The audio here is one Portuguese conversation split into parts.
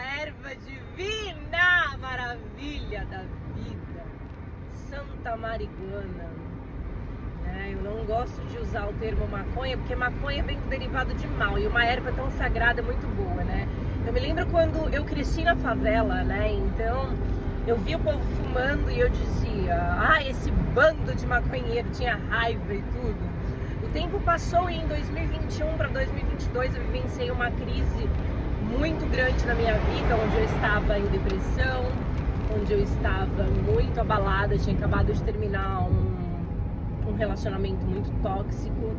erva divina, maravilha da vida, Santa Marihuana. Eu não gosto de usar o termo maconha, porque maconha vem do derivado de mal, e uma erva tão sagrada é muito boa, né? Eu me lembro quando eu cresci na favela, né? Então eu via o povo fumando e eu dizia, esse bando de maconheiro, tinha raiva e tudo. O tempo passou e em 2021 para 2022 eu vivenciei uma crise muito grande na minha vida, onde eu estava em depressão, onde eu estava muito abalada, tinha acabado de terminar um relacionamento muito tóxico.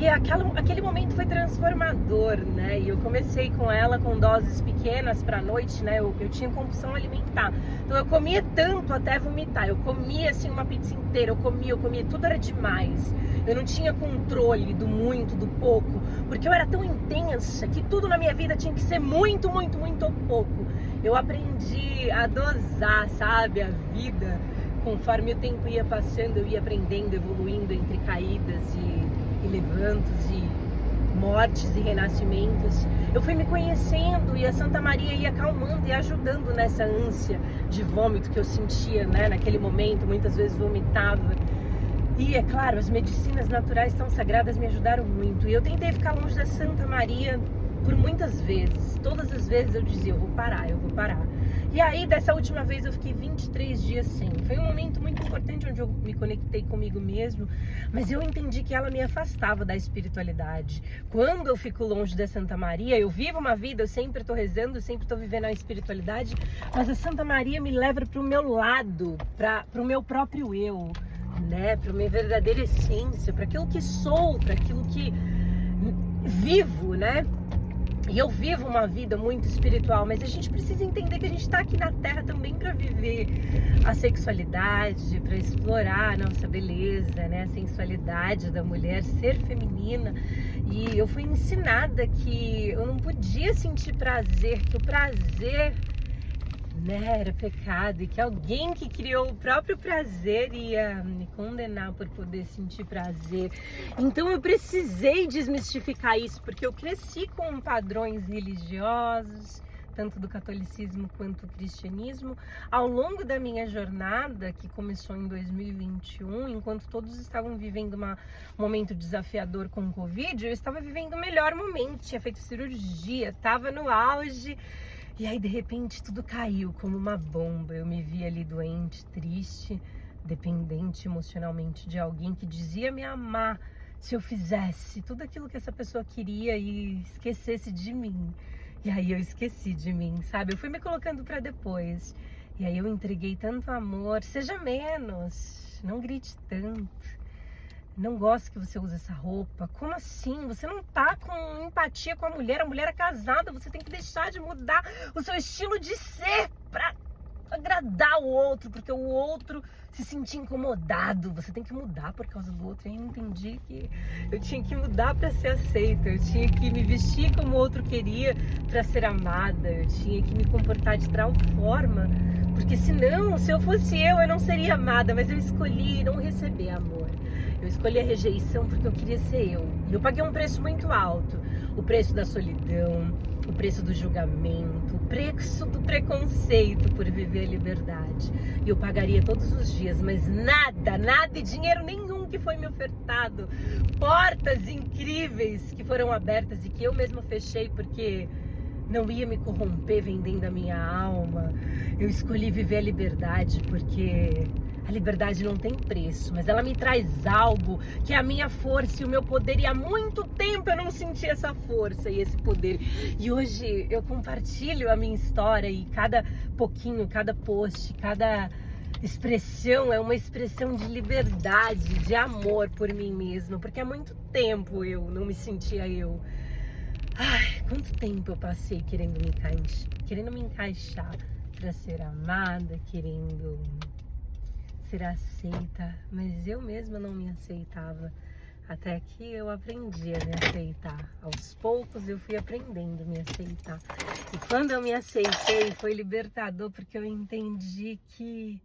E aquele momento foi transformador, né? E eu comecei com ela com doses pequenas pra noite, né? Eu tinha compulsão alimentar. Então eu comia tanto até vomitar. Eu comia assim uma pizza inteira, eu comia, tudo era demais. Eu não tinha controle do muito, do pouco, porque eu era tão intensa que tudo na minha vida tinha que ser muito, muito, muito ou pouco. Eu aprendi a dosar, sabe, a vida. Conforme o tempo ia passando, eu ia aprendendo, evoluindo entre caídas e levantos e mortes e renascimentos. Eu fui me conhecendo e a Santa Maria ia acalmando e ajudando nessa ânsia de vômito que eu sentia, né, naquele momento. Muitas vezes vomitava. E é claro, as medicinas naturais tão sagradas me ajudaram muito. E eu tentei ficar longe da Santa Maria por muitas vezes. Todas as vezes eu dizia, eu vou parar. E aí, dessa última vez, eu fiquei 23 dias sem. Foi um momento muito importante onde eu me conectei comigo mesmo, mas eu entendi que ela me afastava da espiritualidade. Quando eu fico longe da Santa Maria, eu vivo uma vida, eu sempre estou rezando, sempre estou vivendo a espiritualidade, mas a Santa Maria me leva para o meu lado, para o meu próprio eu, né? Para a minha verdadeira essência, para aquilo que sou, para aquilo que vivo, né? E eu vivo uma vida muito espiritual, mas a gente precisa entender que a gente está aqui na Terra também para viver a sexualidade, para explorar a nossa beleza, né? A sensualidade da mulher, ser feminina. E eu fui ensinada que eu não podia sentir prazer, que o prazer, né, era pecado, e que alguém que criou o próprio prazer ia me condenar por poder sentir prazer. Então eu precisei desmistificar isso, porque eu cresci com padrões religiosos, tanto do catolicismo quanto do cristianismo. Ao longo da minha jornada, que começou em 2021, enquanto todos estavam vivendo um momento desafiador com o Covid, eu estava vivendo o melhor momento, tinha feito cirurgia, estava no auge. E aí, de repente, tudo caiu como uma bomba. Eu me vi ali doente, triste, dependente emocionalmente de alguém que dizia me amar se eu fizesse tudo aquilo que essa pessoa queria e esquecesse de mim. E aí eu esqueci de mim, sabe? Eu fui me colocando para depois. E aí eu entreguei tanto amor. Seja menos, não grite tanto. Não gosto que você use essa roupa. Como assim? Você não tá com empatia com a mulher é casada, você tem que deixar de mudar o seu estilo de ser pra agradar o outro, porque o outro se sentir incomodado. Você tem que mudar por causa do outro. E aí eu entendi que eu tinha que mudar para ser aceita, eu tinha que me vestir como o outro queria para ser amada, eu tinha que me comportar de tal forma, porque senão, se eu fosse eu não seria amada, mas eu escolhi não receber amor. Eu escolhi a rejeição porque eu queria ser eu. E eu paguei um preço muito alto. O preço da solidão, o preço do julgamento, o preço do preconceito por viver a liberdade. E eu pagaria todos os dias, mas nada e dinheiro nenhum que foi me ofertado. Portas incríveis que foram abertas e que eu mesma fechei porque não ia me corromper vendendo a minha alma. Eu escolhi viver a liberdade porque a liberdade não tem preço, mas ela me traz algo que é a minha força e o meu poder. E há muito tempo eu não senti essa força e esse poder. E hoje eu compartilho a minha história e cada pouquinho, cada post, cada expressão é uma expressão de liberdade, de amor por mim mesma. Porque há muito tempo eu não me sentia eu. Ai, quanto tempo eu passei querendo me encaixar para ser amada, querendo ser aceita, mas eu mesma não me aceitava, até que eu aprendi a me aceitar. Aos poucos eu fui aprendendo a me aceitar, e quando eu me aceitei foi libertador, porque eu entendi que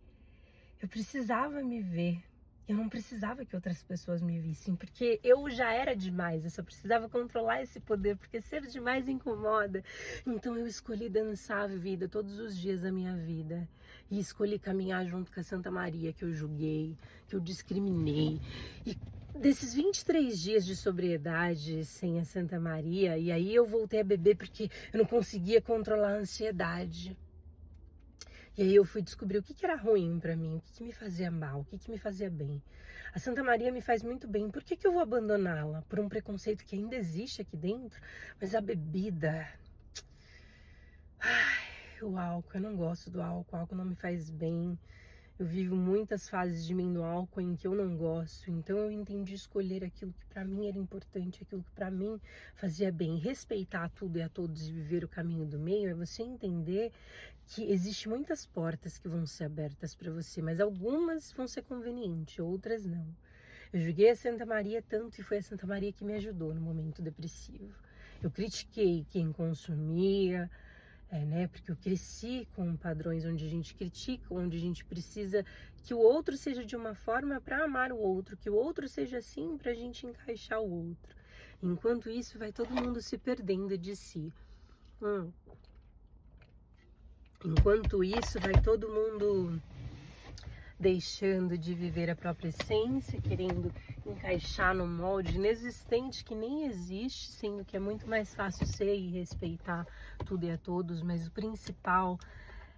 eu precisava me ver, Eu não precisava que outras pessoas me vissem, porque eu já era demais, eu só precisava controlar esse poder, porque ser demais incomoda. Então eu escolhi dançar a vida todos os dias da minha vida. E escolhi caminhar junto com a Santa Maria, que eu julguei, que eu discriminei. E desses 23 dias de sobriedade sem a Santa Maria, e aí eu voltei a beber porque eu não conseguia controlar a ansiedade. E aí eu fui descobrir o que era ruim pra mim, o que me fazia mal, o que me fazia bem. A Santa Maria me faz muito bem, por que eu vou abandoná-la? Por um preconceito que ainda existe aqui dentro? Mas a bebida... Ai, o álcool, eu não gosto do álcool, o álcool não me faz bem. Eu vivo muitas fases de mim no álcool em que eu não gosto, então eu entendi escolher aquilo que pra mim era importante, aquilo que pra mim fazia bem. Respeitar tudo e a todos e viver o caminho do meio é você entender que existe muitas portas que vão ser abertas para você, mas algumas vão ser convenientes, outras não. Eu julguei a Santa Maria tanto e foi a Santa Maria que me ajudou no momento depressivo. Eu critiquei quem consumia, né? Porque eu cresci com padrões onde a gente critica, onde a gente precisa que o outro seja de uma forma para amar o outro, que o outro seja assim para a gente encaixar o outro. Enquanto isso, vai todo mundo se perdendo de si. Enquanto isso, vai todo mundo deixando de viver a própria essência, querendo encaixar no molde inexistente que nem existe, sendo que é muito mais fácil ser e respeitar tudo e a todos, mas o principal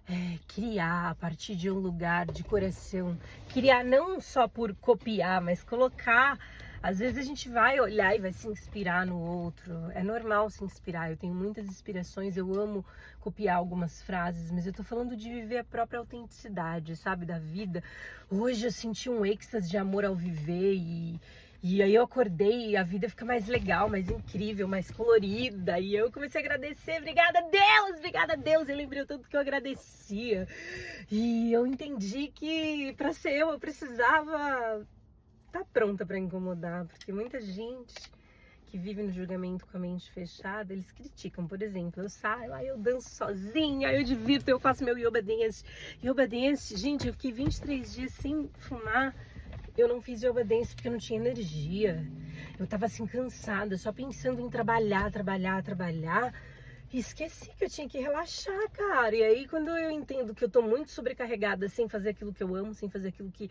é criar a partir de um lugar de coração, criar não só por copiar, mas colocar. Às vezes a gente vai olhar e vai se inspirar no outro, é normal se inspirar, eu tenho muitas inspirações, eu amo copiar algumas frases, mas eu tô falando de viver a própria autenticidade, sabe, da vida. Hoje eu senti um êxtase de amor ao viver e aí eu acordei e a vida fica mais legal, mais incrível, mais colorida. E eu comecei a agradecer, obrigada a Deus, eu lembrei o tanto que eu agradecia. E eu entendi que para ser eu precisava estar pronta para incomodar, porque muita gente que vive no julgamento com a mente fechada, eles criticam. Por exemplo, eu saio, aí eu danço sozinha, aí eu divirto, eu faço meu yoga dance. Yoga dance, gente, eu fiquei 23 dias sem fumar. Eu não fiz yoga dance porque eu não tinha energia. Eu tava assim cansada, só pensando em trabalhar. E esqueci que eu tinha que relaxar, cara. E aí quando eu entendo que eu tô muito sobrecarregada sem fazer aquilo que eu amo, sem fazer aquilo que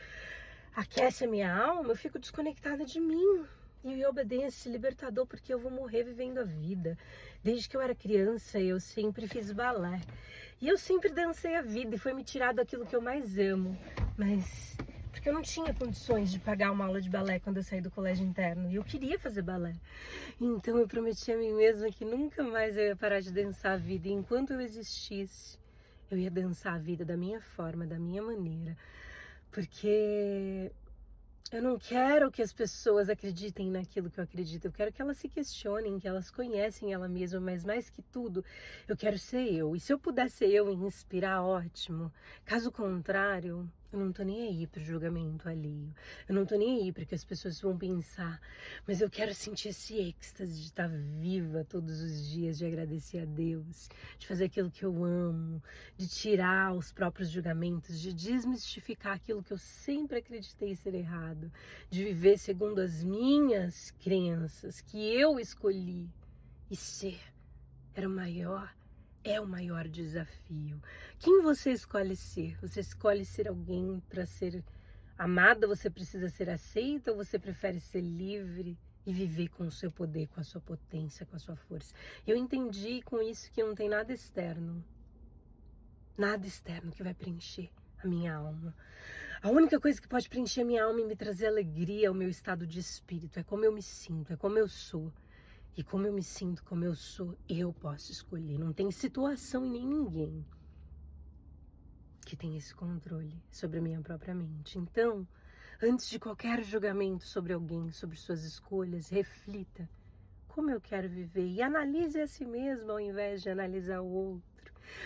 aquece a minha alma, eu fico desconectada de mim. E o yoga dance é libertador porque eu vou morrer vivendo a vida. Desde que eu era criança, eu sempre fiz balé. E eu sempre dancei a vida e foi me tirado aquilo que eu mais amo. Mas porque eu não tinha condições de pagar uma aula de balé quando eu saí do colégio interno. E eu queria fazer balé. Então eu prometi a mim mesma que nunca mais eu ia parar de dançar a vida. E enquanto eu existisse, eu ia dançar a vida da minha forma, da minha maneira. Porque eu não quero que as pessoas acreditem naquilo que eu acredito. Eu quero que elas se questionem, que elas conhecem ela mesma, mas mais que tudo, eu quero ser eu. E se eu puder ser eu e inspirar, ótimo. Caso contrário, eu não tô nem aí pro julgamento alheio. Eu não tô nem aí para que as pessoas vão pensar. Mas eu quero sentir esse êxtase de estar viva todos os dias, de agradecer a Deus, de fazer aquilo que eu amo, de tirar os próprios julgamentos, de desmistificar aquilo que eu sempre acreditei ser errado, de viver segundo as minhas crenças, que eu escolhi. E ser era o maior. É o maior desafio. Quem você escolhe ser? Você escolhe ser alguém para ser amada? Você precisa ser aceita? Ou você prefere ser livre e viver com o seu poder, com a sua potência, com a sua força? Eu entendi com isso que não tem nada externo que vai preencher a minha alma. A única coisa que pode preencher a minha alma e me trazer alegria é o meu estado de espírito, é como eu me sinto, é como eu sou. E como eu me sinto, como eu sou, eu posso escolher. Não tem situação e nem ninguém que tem esse controle sobre a minha própria mente. Então, antes de qualquer julgamento sobre alguém, sobre suas escolhas, reflita como eu quero viver e analise a si mesmo ao invés de analisar o outro.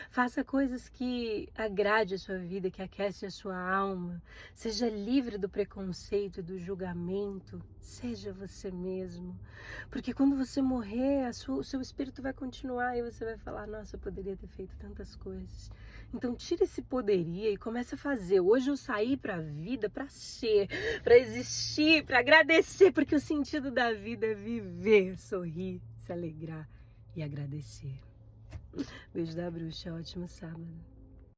Faça coisas que agrade a sua vida, que aquece a sua alma. Seja livre do preconceito e do julgamento. Seja você mesmo. Porque quando você morrer, o seu espírito vai continuar e você vai falar, nossa, eu poderia ter feito tantas coisas. Então tira esse poderia e comece a fazer. Hoje eu saí pra vida pra ser, pra existir, pra agradecer, porque o sentido da vida é viver, sorrir, se alegrar e agradecer. Beijo da bruxa, ótimo sábado.